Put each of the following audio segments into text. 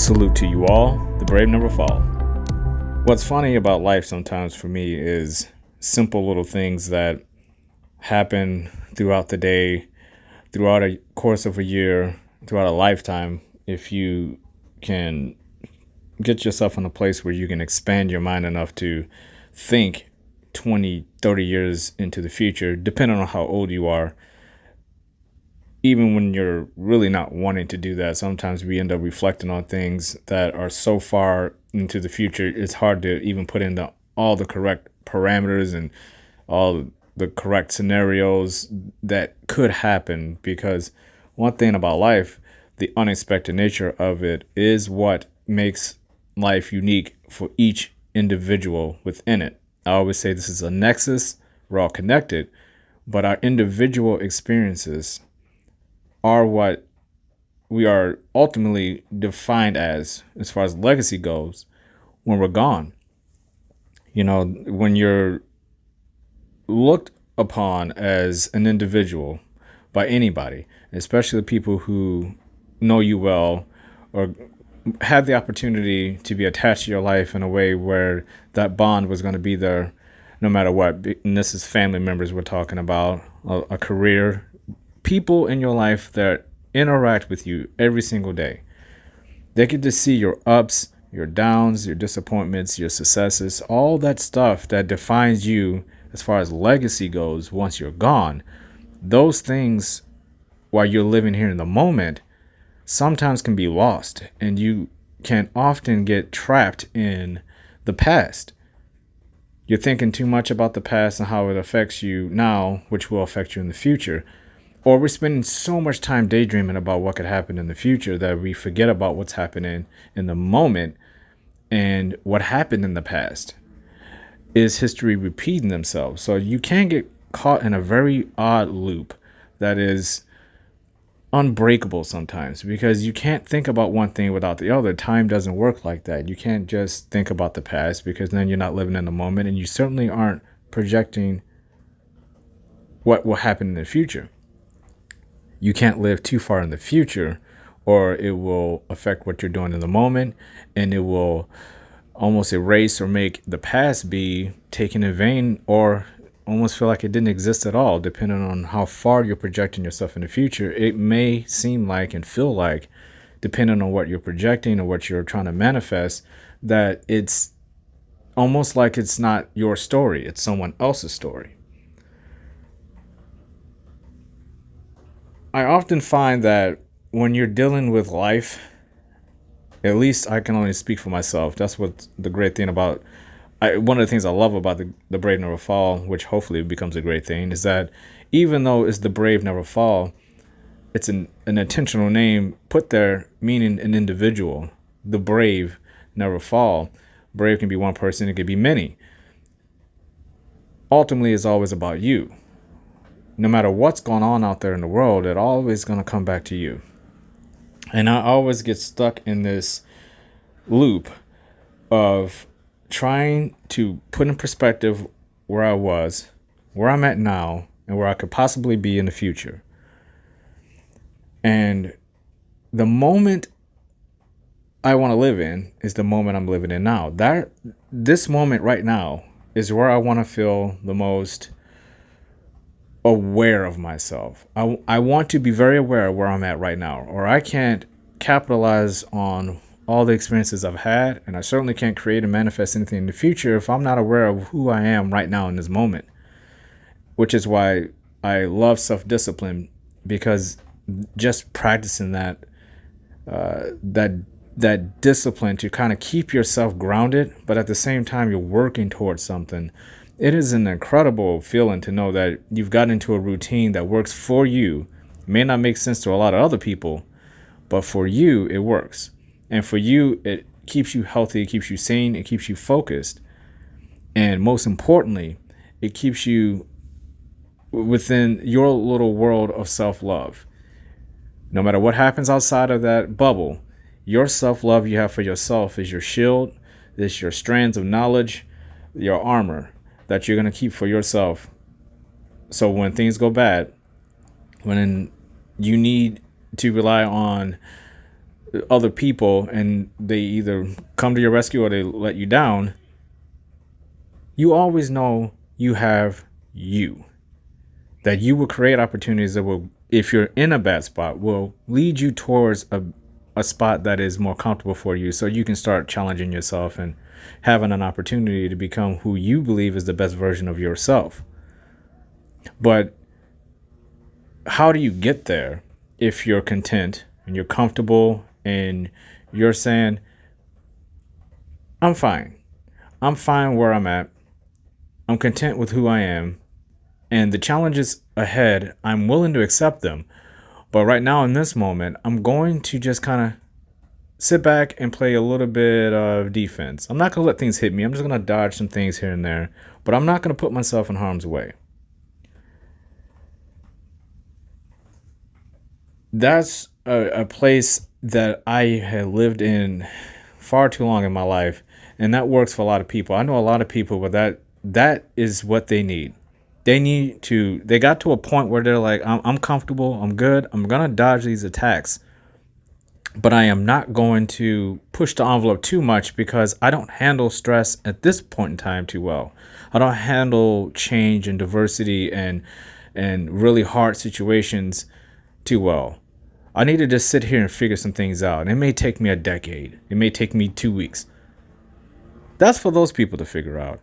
Salute to you all. The brave never fall. What's funny about life sometimes for me is simple little things that happen throughout the day, throughout a course of a year, throughout a lifetime. If you can get yourself in a place where you can expand your mind enough to think 20, 30 years into the future, depending on how old you are, even when you're really not wanting to do that, sometimes we end up reflecting on things that are so far into the future, it's hard to even put in all the correct parameters and all the correct scenarios that could happen. Because one thing about life, the unexpected nature of it is what makes life unique for each individual within it. I always say this is a nexus. We're all connected, but our individual experiences are what we are ultimately defined as far as legacy goes when we're gone. You know, when you're looked upon as an individual by anybody, especially the people who know you well or had the opportunity to be attached to your life in a way where that bond was going to be there no matter what. And this is family members we're talking about, a career, people in your life that interact with you every single day. They get to see your ups, your downs, your disappointments, your successes, all that stuff that defines you as far as legacy goes once you're gone. Those things, while you're living here in the moment, sometimes can be lost, and you can often get trapped in the past. You're thinking too much about the past and how it affects you now, which will affect you in the future. Or we're spending so much time daydreaming about what could happen in the future that we forget about what's happening in the moment. And what happened in the past is history repeating themselves. So you can get caught in a very odd loop that is unbreakable sometimes, because you can't think about one thing without the other. Time doesn't work like that. You can't just think about the past, because then you're not living in the moment, and you certainly aren't projecting what will happen in the future. You can't live too far in the future, or it will affect what you're doing in the moment, and it will almost erase or make the past be taken in vain, or almost feel like it didn't exist at all. Depending on how far you're projecting yourself in the future, it may seem like and feel like, depending on what you're projecting or what you're trying to manifest, that it's almost like it's not your story, it's someone else's story. I often find that when you're dealing with life, at least I can only speak for myself. That's what the great thing about, one of the things I love about the Brave Never Fall, which hopefully becomes a great thing, is that even though it's the Brave Never Fall, it's an intentional name put there meaning an individual. The brave never fall. Brave can be one person, it could be many. Ultimately, it's always about you. No matter what's going on out there in the world, it's always going to come back to you. And I always get stuck in this loop of trying to put in perspective where I was, where I'm at now, and where I could possibly be in the future. And the moment I want to live in is the moment I'm living in now. This moment right now is where I want to feel the most aware of myself. I want to be very aware of where I'm at right now, or I can't capitalize on all the experiences I've had, and I certainly can't create and manifest anything in the future if I'm not aware of who I am right now in this moment. Which is why I love self-discipline, because just practicing that discipline to kind of keep yourself grounded, but at the same time you're working towards something. It is an incredible feeling to know that you've gotten into a routine that works for you. It may not make sense to a lot of other people, but for you, it works. And for you, it keeps you healthy, it keeps you sane, it keeps you focused. And most importantly, it keeps you within your little world of self-love. No matter what happens outside of that bubble, your self-love you have for yourself is your shield, is your strands of knowledge, your armor that you're going to keep for yourself. So when things go bad, when you need to rely on other people and they either come to your rescue or they let you down, you always know you have you. That you will create opportunities that will, if you're in a bad spot, will lead you towards a spot that is more comfortable for you, so you can start challenging yourself and having an opportunity to become who you believe is the best version of yourself. But how do you get there if you're content and you're comfortable and you're saying, I'm fine. I'm fine where I'm at. I'm content with who I am. And the challenges ahead, I'm willing to accept them. But right now in this moment, I'm going to just kind of sit back and play a little bit of defense. I'm not going to let things hit me. I'm just going to dodge some things here and there. But I'm not going to put myself in harm's way. That's a place that I had lived in far too long in my life. And that works for a lot of people. I know a lot of people, but that is what they need. They got to a point where they're like, I'm comfortable, I'm good, I'm going to dodge these attacks. But I am not going to push the envelope too much because I don't handle stress at this point in time too well. I don't handle change and diversity and really hard situations too well. I need to just sit here and figure some things out. And it may take me a decade. It may take me 2 weeks. That's for those people to figure out.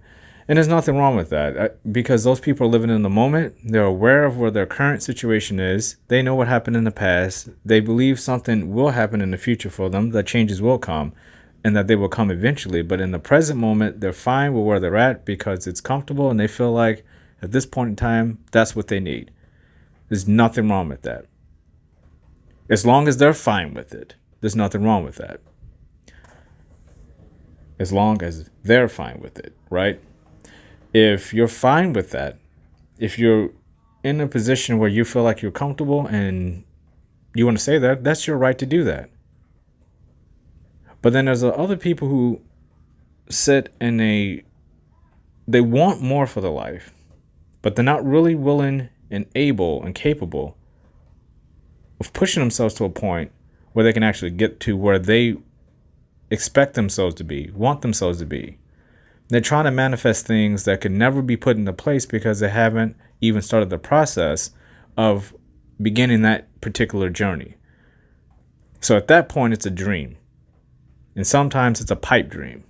And there's nothing wrong with that because those people are living in the moment. They're aware of where their current situation is. They know what happened in the past. They believe something will happen in the future for them, that changes will come and that they will come eventually. But in the present moment, they're fine with where they're at because it's comfortable and they feel like at this point in time, that's what they need. There's nothing wrong with that. As long as they're fine with it, there's nothing wrong with that. As long as they're fine with it, right? If you're fine with that, if you're in a position where you feel like you're comfortable and you want to say that, that's your right to do that. But then there's other people who sit and they want more for their life, but they're not really willing and able and capable of pushing themselves to a point where they can actually get to where they expect themselves to be, want themselves to be. They're trying to manifest things that could never be put into place because they haven't even started the process of beginning that particular journey. So at that point, it's a dream. And sometimes it's a pipe dream.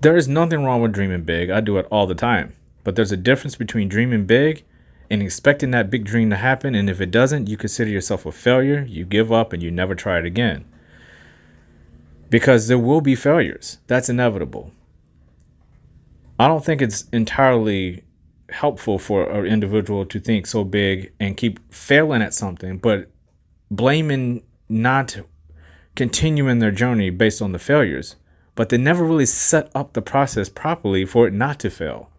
There is nothing wrong with dreaming big. I do it all the time. But there's a difference between dreaming big and expecting that big dream to happen. And if it doesn't, you consider yourself a failure. You give up and you never try it again. Because there will be failures. That's inevitable. I don't think it's entirely helpful for an individual to think so big and keep failing at something, but blaming not continuing their journey based on the failures. But they never really set up the process properly for it not to fail.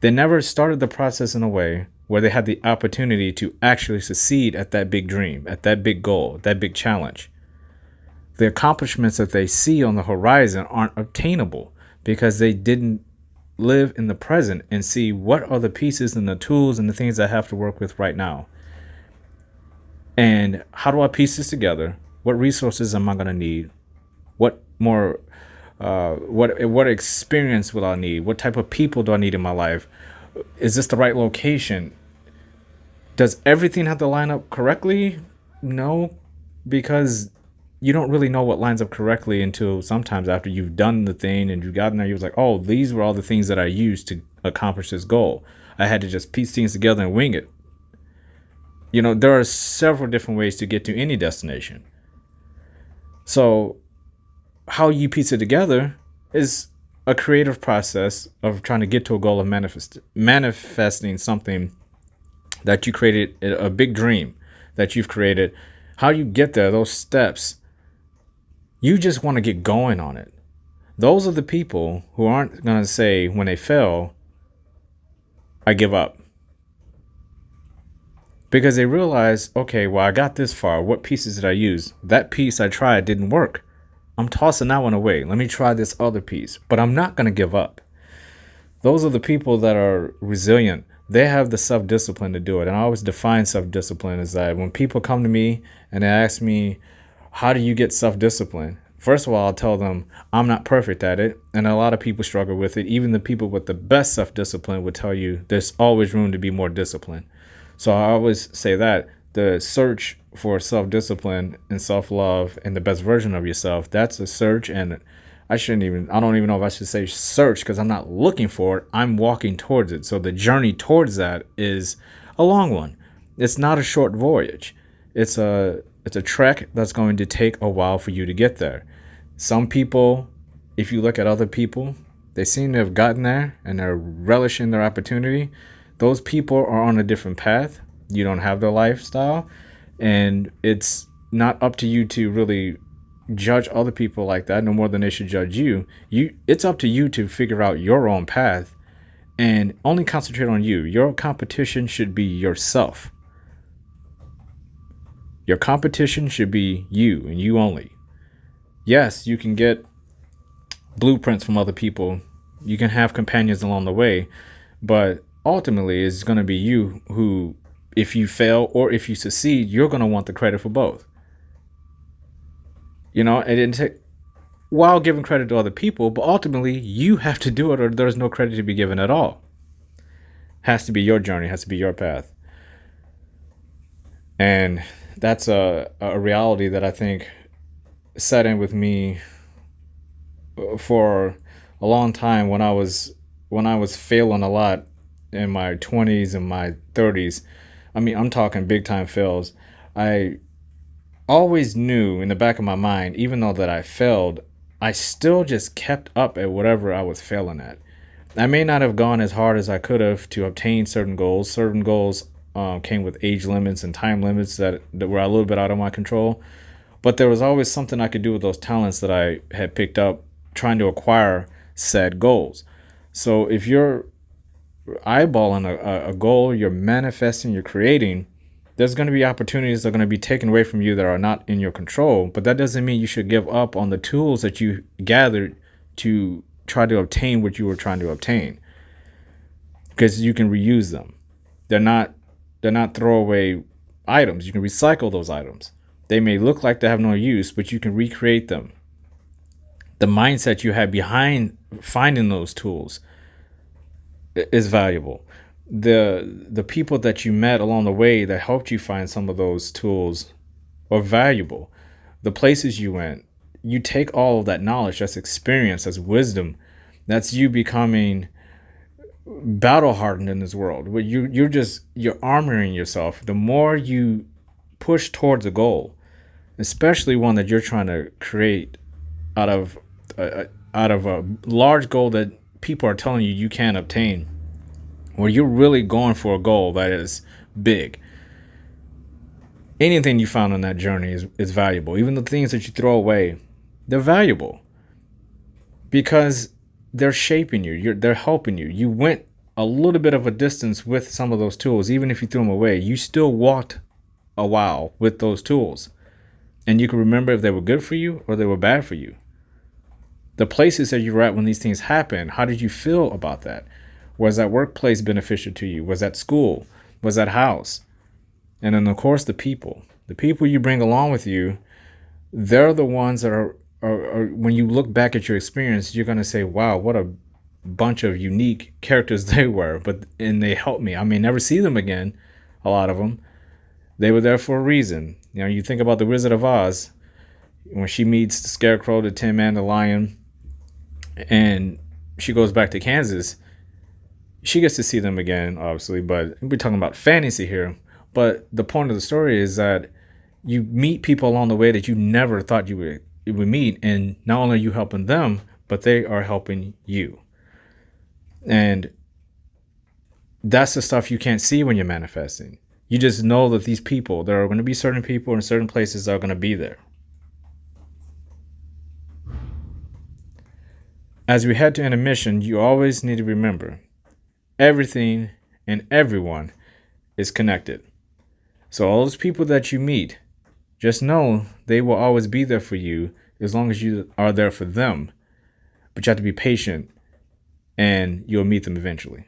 They never started the process in a way where they had the opportunity to actually succeed at that big dream, at that big goal, that big challenge. The accomplishments that they see on the horizon aren't obtainable because they didn't live in the present and see what are the pieces and the tools and the things I have to work with right now. And how do I piece this together? What resources am I going to need? What more, what experience will I need? What type of people do I need in my life? Is this the right location? Does everything have to line up correctly? No, because you don't really know what lines up correctly until sometimes after you've done the thing and you've gotten there, you're like, oh, these were all the things that I used to accomplish this goal. I had to just piece things together and wing it. You know, there are several different ways to get to any destination. So how you piece it together is a creative process of trying to get to a goal of manifesting something that you created, a big dream that you've created. How you get there, those steps, you just want to get going on it. Those are the people who aren't going to say when they fail, I give up. Because they realize, okay, well, I got this far. What pieces did I use? That piece I tried didn't work. I'm tossing that one away. Let me try this other piece. But I'm not going to give up. Those are the people that are resilient. They have the self-discipline to do it. And I always define self-discipline as that when people come to me and they ask me, how do you get self-discipline? First of all, I'll tell them I'm not perfect at it. And a lot of people struggle with it. Even the people with the best self-discipline would tell you there's always room to be more disciplined. So I always say that the search for self-discipline and self-love and the best version of yourself, that's a search. And I don't even know if I should say search, because I'm not looking for it. I'm walking towards it. So the journey towards that is a long one. It's not a short voyage. It's a trek that's going to take a while for you to get there. Some people, if you look at other people, they seem to have gotten there and they're relishing their opportunity. Those people are on a different path. You don't have their lifestyle, and it's not up to you to really judge other people like that, no more than they should judge you. It's up to you to figure out your own path and only concentrate on you. Your competition should be yourself. Your competition should be you and you only. Yes, you can get blueprints from other people. You can have companions along the way, but ultimately it's going to be you who, if you fail or if you succeed, you're going to want the credit for both. You know, it didn't take, while giving credit to other people, but ultimately you have to do it or there's no credit to be given at all. Has to be your journey, has to be your path. And that's a reality that I think set in with me for a long time when I was failing a lot in my 20s and my 30s. I mean, I'm talking big time fails. I always knew in the back of my mind, even though that I failed, I still just kept up at whatever I was failing at. I may not have gone as hard as I could have to obtain certain goals. Certain goals came with age limits and time limits that were a little bit out of my control. But there was always something I could do with those talents that I had picked up trying to acquire said goals. So if you're eyeballing a goal, you're manifesting, you're creating, there's going to be opportunities that are going to be taken away from you that are not in your control. But that doesn't mean you should give up on the tools that you gathered to try to obtain what you were trying to obtain, because you can reuse them. They're not throwaway items. You can recycle those items. They may look like they have no use, but you can recreate them. The mindset you had behind finding those tools is valuable. The people that you met along the way that helped you find some of those tools are valuable. The places you went, you take all of that knowledge, that's experience, that's wisdom, that's you becoming battle hardened in this world. Where you're armoring yourself. The more you push towards a goal, especially one that you're trying to create out of a large goal that people are telling you can't obtain, where you're really going for a goal that is big. Anything you found on that journey is valuable. Even the things that you throw away, they're valuable because they're shaping you. They're helping you. You went a little bit of a distance with some of those tools. Even if you threw them away, you still walked a while with those tools. And you can remember if they were good for you or they were bad for you. The places that you were at when these things happened, how did you feel about that? Was that workplace beneficial to you? Was that school? Was that house? And then, of course, the people you bring along with you, they're the ones that are when you look back at your experience, you're going to say, wow, what a bunch of unique characters they were. And they helped me. I may never see them again, a lot of them. They were there for a reason. You know, you think about the Wizard of Oz, when she meets the Scarecrow, the Tin Man, the Lion, and she goes back to Kansas. She gets to see them again, obviously, but we're talking about fantasy here. But the point of the story is that you meet people along the way that you never thought you would meet, and not only are you helping them, but they are helping you. And that's the stuff you can't see when you're manifesting. You just know that these people, there are going to be certain people in certain places that are going to be there. As we head to intermission, you always need to remember, everything and everyone is connected. So all those people that you meet, just know they will always be there for you as long as you are there for them. But you have to be patient and you'll meet them eventually.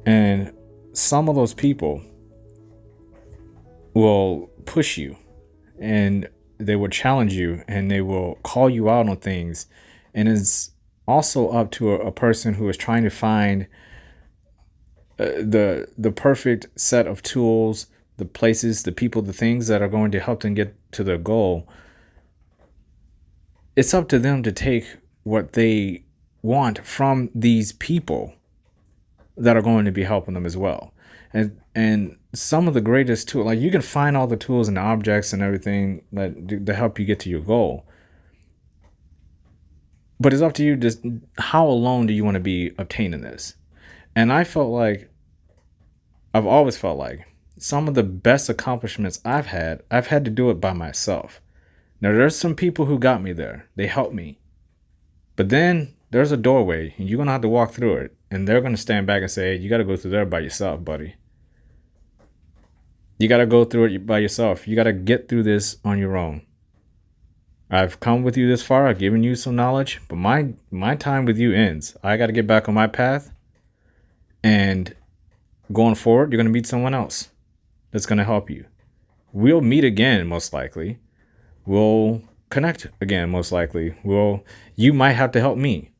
And some of those people will push you and they will challenge you and they will call you out on things. And it's also up to a person who is trying to find the perfect set of tools, the places, the people, the things that are going to help them get to their goal. It's up to them to take what they want from these people that are going to be helping them as well. And some of the greatest tools, like you can find all the tools and objects and everything that help you get to your goal. But it's up to you, just how alone do you want to be obtaining this? And I've always felt like some of the best accomplishments I've had to do it by myself. Now, there's some people who got me there. They helped me. But then there's a doorway, and you're going to have to walk through it. And they're going to stand back and say, you got to go through there by yourself, buddy. You got to go through it by yourself. You got to get through this on your own. I've come with you this far. I've given you some knowledge. But my time with you ends. I got to get back on my path. And going forward, you're going to meet someone else that's going to help you. We'll meet again, most likely. We'll connect again, most likely. You might have to help me.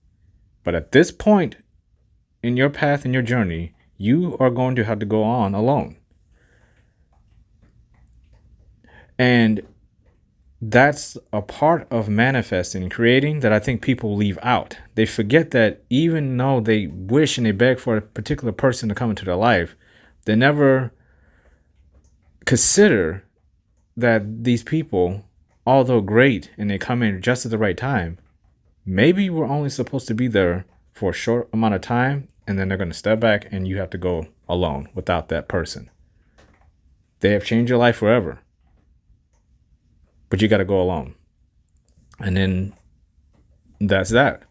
But at this point in your path and your journey, you are going to have to go on alone. And that's a part of manifesting and creating that I think people leave out. They forget that even though they wish and they beg for a particular person to come into their life, they never consider that these people, although great and they come in just at the right time, maybe we're only supposed to be there for a short amount of time, and then they're going to step back and you have to go alone without that person. They have changed your life forever. But you got to go alone. And then that's that.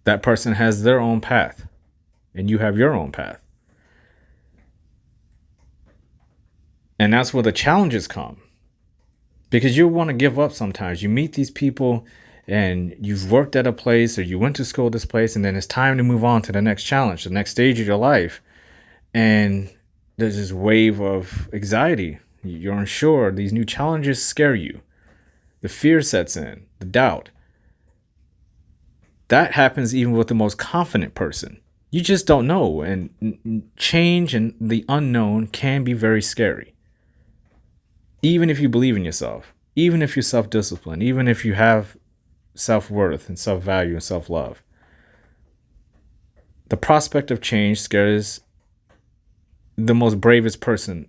That person has their own path. And you have your own path. And that's where the challenges come. Because you want to give up sometimes. You meet these people and you've worked at a place or you went to school at this place, and then it's time to move on to the next challenge, the next stage of your life. And there's this wave of anxiety. You're unsure. These new challenges scare you. The fear sets in, the doubt. That happens even with the most confident person. You just don't know. And change and the unknown can be very scary. Even if you believe in yourself, even if you're self-disciplined, even if you have self-worth and self-value and self-love. The prospect of change scares the most bravest person.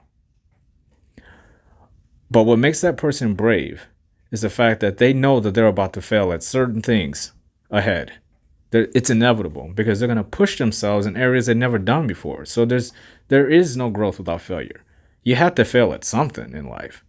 But what makes that person brave is the fact that they know that they're about to fail at certain things ahead. It's inevitable because they're going to push themselves in areas they've never done before. So there is no growth without failure. You have to fail at something in life.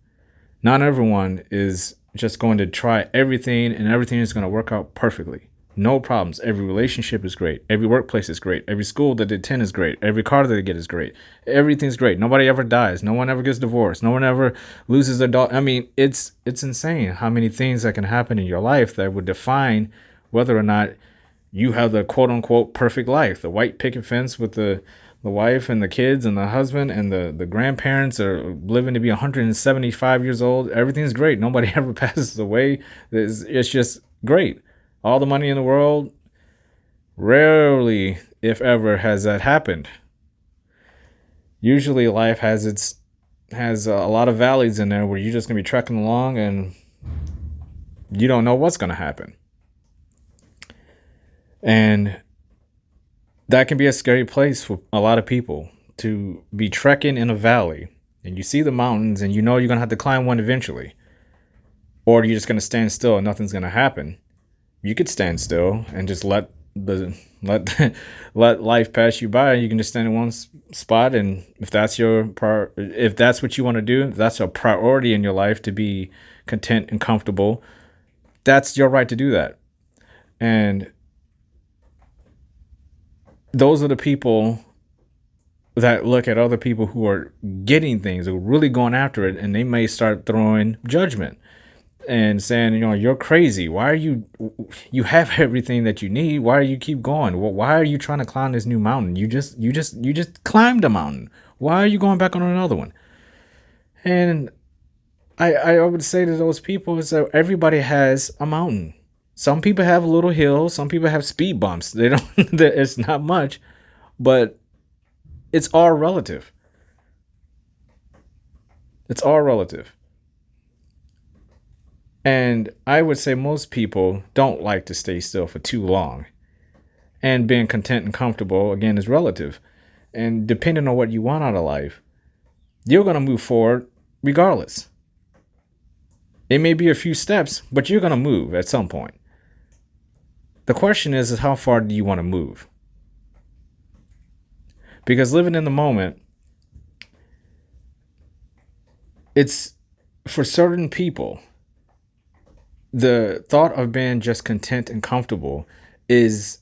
Not everyone is just going to try everything and everything is going to work out perfectly. No problems. Every relationship is great. Every workplace is great. Every school that they attend is great. Every car that they get is great. Everything's great. Nobody ever dies. No one ever gets divorced. No one ever loses their dog. I mean, it's insane how many things that can happen in your life that would define whether or not you have the quote unquote perfect life. The white picket fence with the wife and the kids and the husband and the grandparents are living to be 175 years old. Everything's great. Nobody ever passes away. It's just great. All the money in the world, rarely, if ever, has that happened. Usually life has a lot of valleys in there where you're just going to be trekking along and you don't know what's going to happen. And that can be a scary place for a lot of people, to be trekking in a valley and you see the mountains and you know you're going to have to climb one eventually. Or you're just going to stand still and nothing's going to happen. You could stand still and just let life pass you by. You can just stand in one spot, and if that's what you want to do, if that's a priority in your life to be content and comfortable, that's your right to do that. And those are the people that look at other people who are getting things, who are really going after it, and they may start throwing judgment and saying, you're crazy. Why are you have everything that you need. Why do you keep going? Well, why are you trying to climb this new mountain? You just climbed a mountain. Why are you going back on another one? And I would say to those people is that everybody has a mountain. Some people have little hills. Some people have speed bumps. They don't, it's not much, but it's all relative. It's all relative. And I would say most people don't like to stay still for too long. And being content and comfortable, again, is relative. And depending on what you want out of life, you're going to move forward regardless. It may be a few steps, but you're going to move at some point. The question is how far do you want to move? Because living in the moment, it's for certain people, the thought of being just content and comfortable is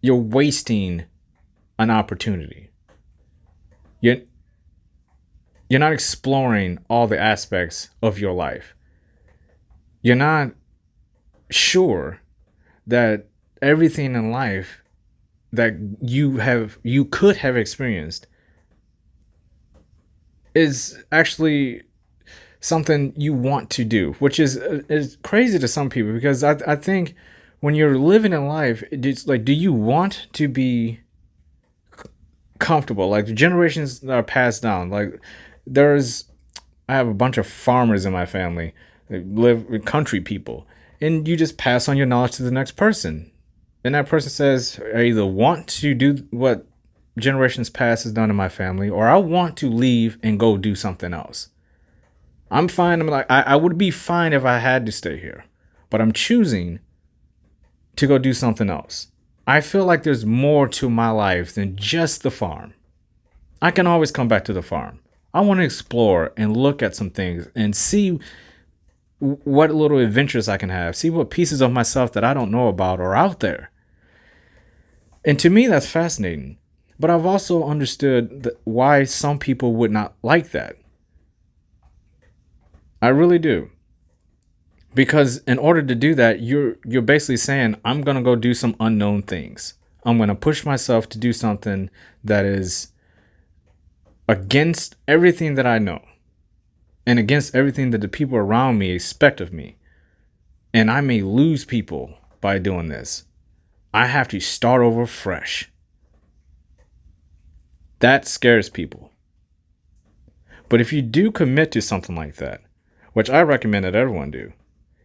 you're wasting an opportunity. You're not exploring all the aspects of your life. You're not sure that everything in life that you could have experienced is actually something you want to do, which is crazy to some people, because I think when you're living in life, it's like, do you want to be comfortable? Like the generations that are passed down, like I have a bunch of farmers in my family. They live with country people, and you just pass on your knowledge to the next person. And that person says, I either want to do what generations past has done in my family, or I want to leave and go do something else. I'm fine. I'm like, I would be fine if I had to stay here, but I'm choosing to go do something else. I feel like there's more to my life than just the farm. I can always come back to the farm. I want to explore and look at some things and see what little adventures I can have, see what pieces of myself that I don't know about are out there. And to me, that's fascinating. But I've also understood why some people would not like that. I really do. Because in order to do that, you're basically saying, I'm going to go do some unknown things. I'm going to push myself to do something that is against everything that I know and against everything that the people around me expect of me. And I may lose people by doing this. I have to start over fresh. That scares people. But if you do commit to something like that, which I recommend that everyone do,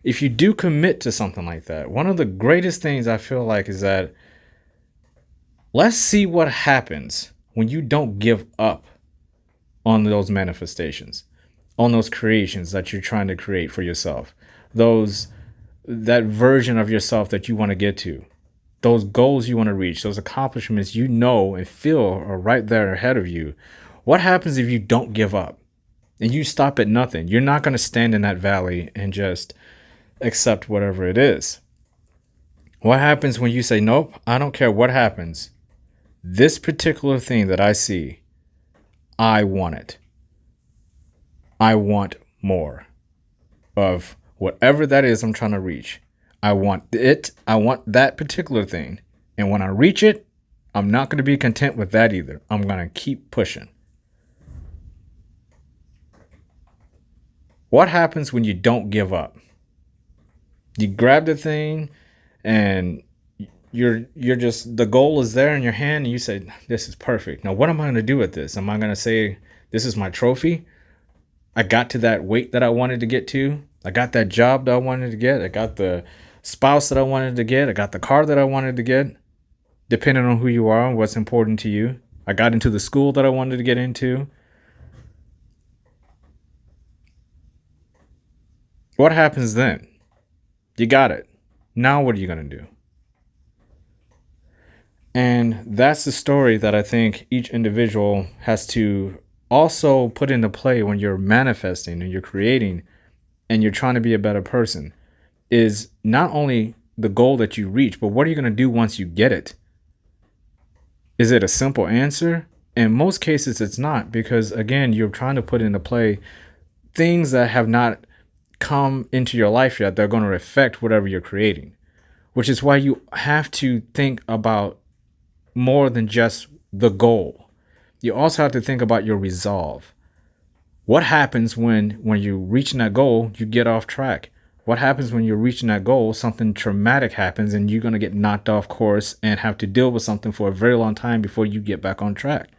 if you do commit to something like that, one of the greatest things I feel like is that let's see what happens when you don't give up on those manifestations, on those creations that you're trying to create for yourself, that version of yourself that you want to get to, those goals you want to reach, those accomplishments you know and feel are right there ahead of you. What happens if you don't give up and you stop at nothing? You're not going to stand in that valley and just accept whatever it is. What happens when you say, nope, I don't care what happens. This particular thing that I see, I want it. I want more of whatever that is I'm trying to reach. I want it. I want that particular thing. And when I reach it, I'm not going to be content with that either. I'm going to keep pushing. What happens when you don't give up? You grab the thing and you're just, the goal is there in your hand and you say, this is perfect. Now, what am I going to do with this? Am I going to say, this is my trophy? I got to that weight that I wanted to get to. I got that job that I wanted to get. I got the spouse that I wanted to get. I got the car that I wanted to get. Depending on who you are and what's important to you. I got into the school that I wanted to get into. What happens then? You got it. Now what are you going to do? And that's the story that I think each individual has to also put into play when you're manifesting and you're creating and you're trying to be a better person, is not only the goal that you reach, but what are you going to do once you get it? Is it a simple answer? In most cases, it's not, because again, you're trying to put into play things that have not come into your life yet. They're going to affect whatever you're creating, which is why you have to think about more than just the goal. You also have to think about your resolve. What happens when you're reaching that goal, you get off track? What happens when you're reaching that goal, something traumatic happens and you're going to get knocked off course and have to deal with something for a very long time before you get back on track?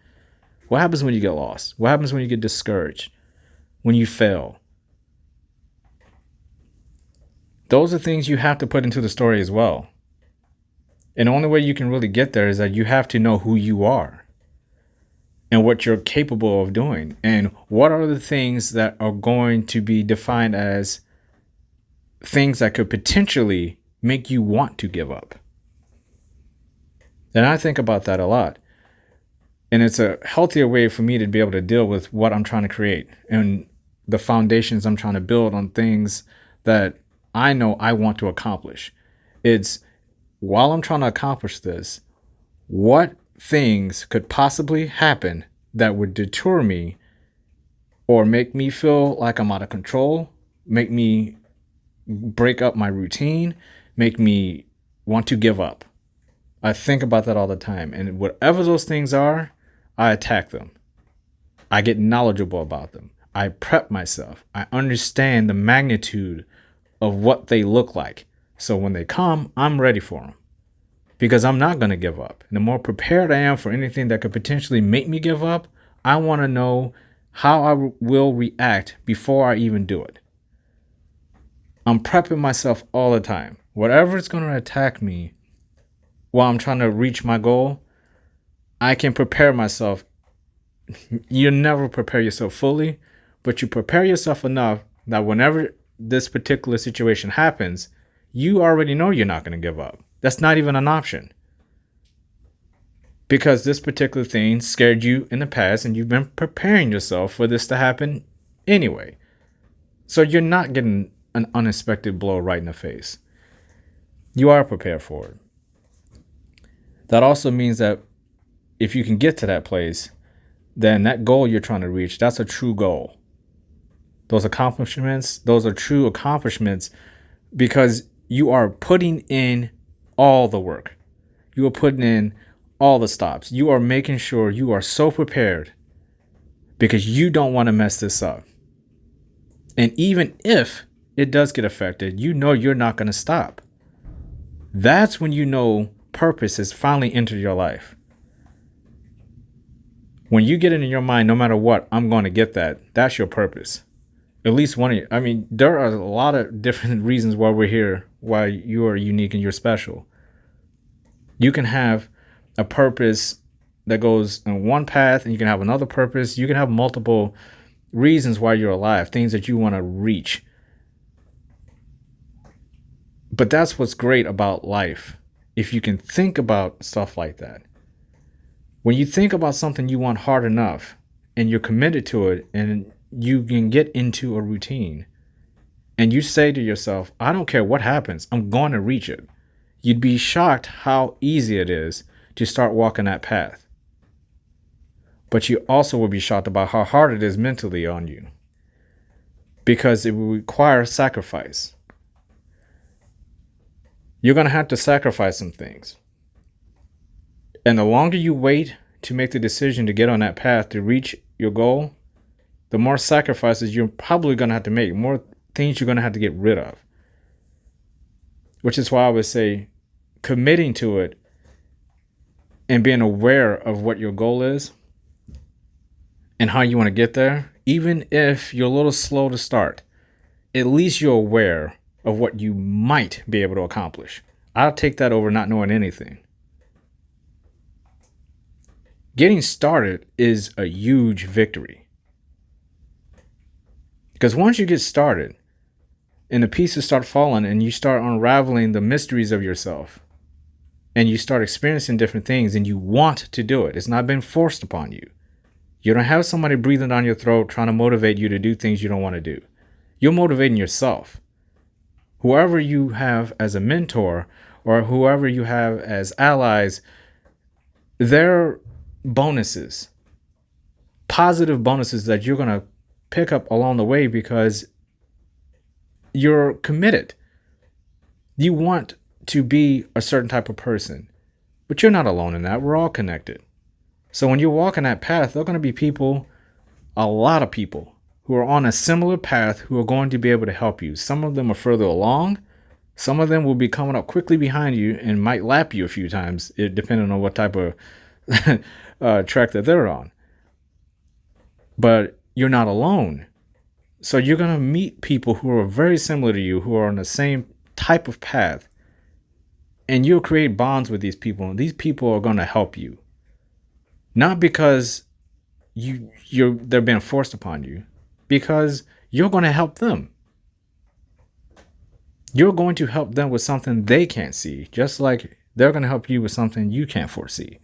What happens when you get lost? What happens when you get discouraged? When you fail? Those are things you have to put into the story as well. And the only way you can really get there is that you have to know who you are and what you're capable of doing. And what are the things that are going to be defined as things that could potentially make you want to give up. And I think about that a lot. And it's a healthier way for me to be able to deal with what I'm trying to create and the foundations I'm trying to build on things that I know I want to accomplish. It's while I'm trying to accomplish this, what things could possibly happen that would deter me or make me feel like I'm out of control, make me break up my routine, make me want to give up. I think about that all the time. And whatever those things are, I attack them. I get knowledgeable about them. I prep myself. I understand the magnitude of what they look like. So when they come, I'm ready for them. Because I'm not going to give up. And the more prepared I am for anything that could potentially make me give up, I want to know how I will react before I even do it. I'm prepping myself all the time. Whatever is going to attack me while I'm trying to reach my goal, I can prepare myself. You never prepare yourself fully, but you prepare yourself enough that whenever this particular situation happens, you already know you're not going to give up. That's not even an option. Because this particular thing scared you in the past and you've been preparing yourself for this to happen anyway. So you're not getting an unexpected blow right in the face. You are prepared for it. That also means that if you can get to that place, then that goal you're trying to reach, that's a true goal. Those accomplishments, those are true accomplishments because you are putting in all the work. You are putting in all the stops. You are making sure you are so prepared because you don't want to mess this up. And even if it does get affected, you know you're not going to stop. That's when you know purpose has finally entered your life. When you get it in your mind, no matter what, I'm going to get that. That's your purpose. At least one of you. I mean, there are a lot of different reasons why we're here, why you are unique and you're special. You can have a purpose that goes in one path and you can have another purpose. You can have multiple reasons why you're alive, things that you want to reach. But that's what's great about life. If you can think about stuff like that. When you think about something you want hard enough and you're committed to it and you can get into a routine and you say to yourself, I don't care what happens, I'm going to reach it. You'd be shocked how easy it is to start walking that path. But you also will be shocked about how hard it is mentally on you because it will require sacrifice. You're going to have to sacrifice some things. And the longer you wait to make the decision to get on that path to reach your goal, the more sacrifices you're probably going to have to make, more things you're going to have to get rid of. Which is why I would say committing to it and being aware of what your goal is and how you want to get there, even if you're a little slow to start, at least you're aware of what you might be able to accomplish. I'll take that over not knowing anything. Getting started is a huge victory. Because once you get started and the pieces start falling and you start unraveling the mysteries of yourself and you start experiencing different things and you want to do it, it's not been forced upon you. You don't have somebody breathing down your throat trying to motivate you to do things you don't want to do. You're motivating yourself. Whoever you have as a mentor or whoever you have as allies, they're bonuses, positive bonuses that you're going to pick up along the way because you're committed. You want to be a certain type of person, but you're not alone in that. We're all connected. So when you're walking that path, there are going to be people, a lot of people who are on a similar path who are going to be able to help you. Some of them are further along. Some of them will be coming up quickly behind you and might lap you a few times, depending on what type of track that they're on. But you're not alone. So you're going to meet people who are very similar to you, who are on the same type of path. And you'll create bonds with these people, and these people are going to help you. Not because they're being forced upon you, because you're going to help them. You're going to help them with something they can't see, just like they're going to help you with something you can't foresee.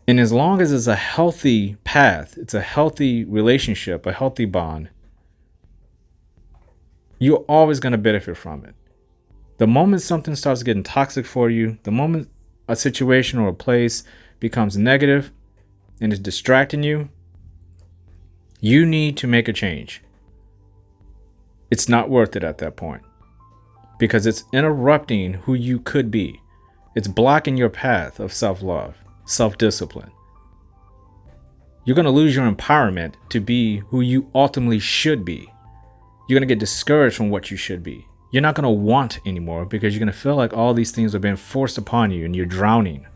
And as long as it's a healthy path, it's a healthy relationship, a healthy bond, you're always going to benefit from it. The moment something starts getting toxic for you, the moment a situation or a place becomes negative and is distracting you, you need to make a change. It's not worth it at that point, because it's interrupting who you could be. It's blocking your path of self-love, self-discipline. You're going to lose your empowerment to be who you ultimately should be. You're going to get discouraged from what you should be. You're not going to want anymore, because you're going to feel like all these things are being forced upon you and you're drowning.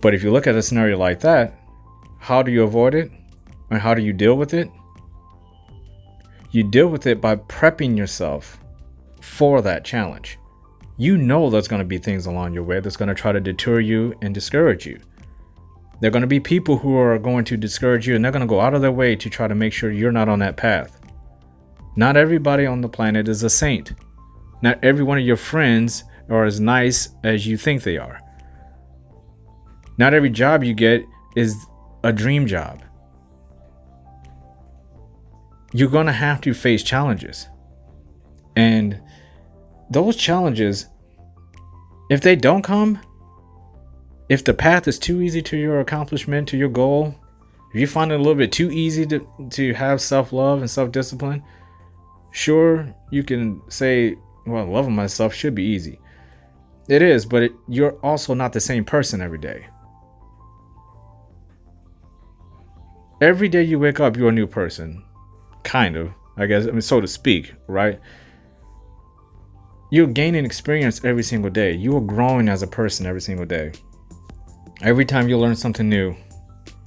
But if you look at a scenario like that, how do you avoid it? And how do you deal with it? You deal with it by prepping yourself for that challenge. You know there's going to be things along your way that's going to try to deter you and discourage you. There are going to be people who are going to discourage you, and they're going to go out of their way to try to make sure you're not on that path. Not everybody on the planet is a saint. Not every one of your friends are as nice as you think they are. Not every job you get is a dream job. You're going to have to face challenges. And those challenges, if they don't come, if the path is too easy to your accomplishment, to your goal, if you find it a little bit too easy to have self-love and self-discipline, sure, you can say, well, loving myself should be easy. It is, but you're also not the same person every day. Every day you wake up, you're a new person. Kind of, I guess, so to speak, right? You're gaining experience every single day. You are growing as a person every single day. Every time you learn something new,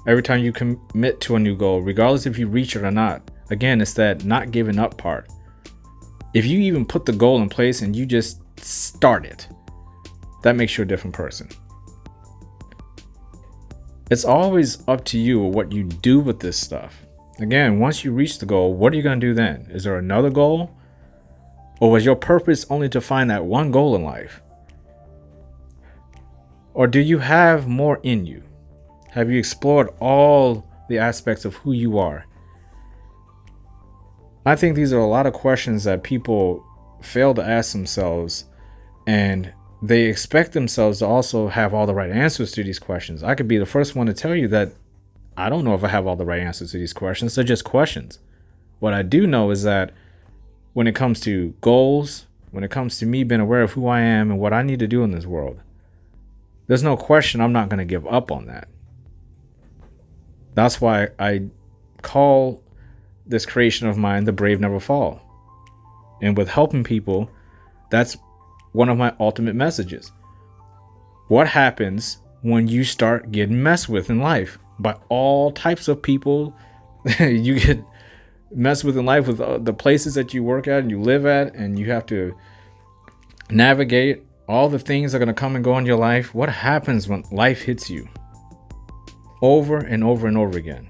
every time you commit to a new goal, regardless if you reach it or not, again, it's that not giving up part. If you even put the goal in place and you just start it, that makes you a different person. It's always up to you what you do with this stuff. Again, once you reach the goal, what are you going to do then? Is there another goal? Or was your purpose only to find that one goal in life? Or do you have more in you? Have you explored all the aspects of who you are? I think these are a lot of questions that people fail to ask themselves, and they expect themselves to also have all the right answers to these questions. I could be the first one to tell you that I don't know if I have all the right answers to these questions. They're just questions. What I do know is that when it comes to goals, when it comes to me being aware of who I am and what I need to do in this world, there's no question I'm not going to give up on that. That's why I call this creation of mine, The Brave Never Fall. And with helping people, that's one of my ultimate messages. What happens when you start getting messed with in life by all types of people? You get messed with in life with the places that you work at and you live at, and you have to navigate all the things that are going to come and go in your life. What happens when life hits you over and over and over again?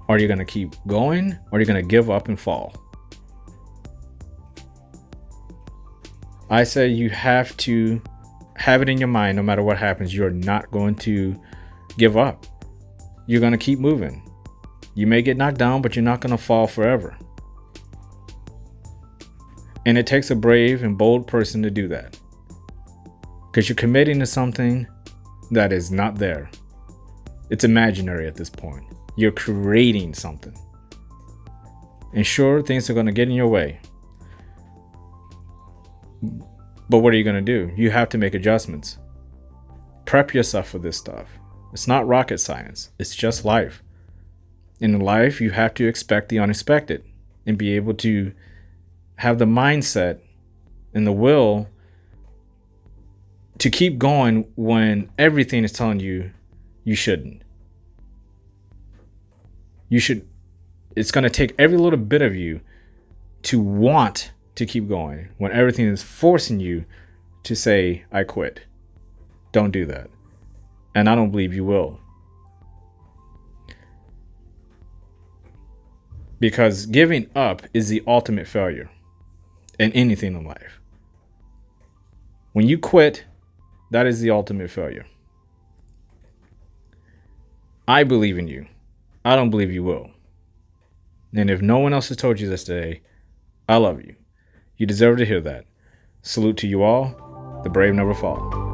Are you going to keep going, or are you going to give up and fall? I say you have to have it in your mind, no matter what happens, you're not going to give up. You're going to keep moving. You may get knocked down, but you're not going to fall forever. And it takes a brave and bold person to do that, because you're committing to something that is not there. It's imaginary at this point. You're creating something. And sure, things are going to get in your way. But what are you going to do? You have to make adjustments. Prep yourself for this stuff. It's not rocket science. It's just life. In life, you have to expect the unexpected and be able to have the mindset and the will to keep going when everything is telling you you shouldn't. You should. It's going to take every little bit of you to want to keep going, when everything is forcing you to say, I quit. Don't do that. And I don't believe you will. Because giving up is the ultimate failure in anything in life. When you quit, that is the ultimate failure. I believe in you. I don't believe you will. And if no one else has told you this today, I love you. You deserve to hear that. Salute to you all. The brave never fall.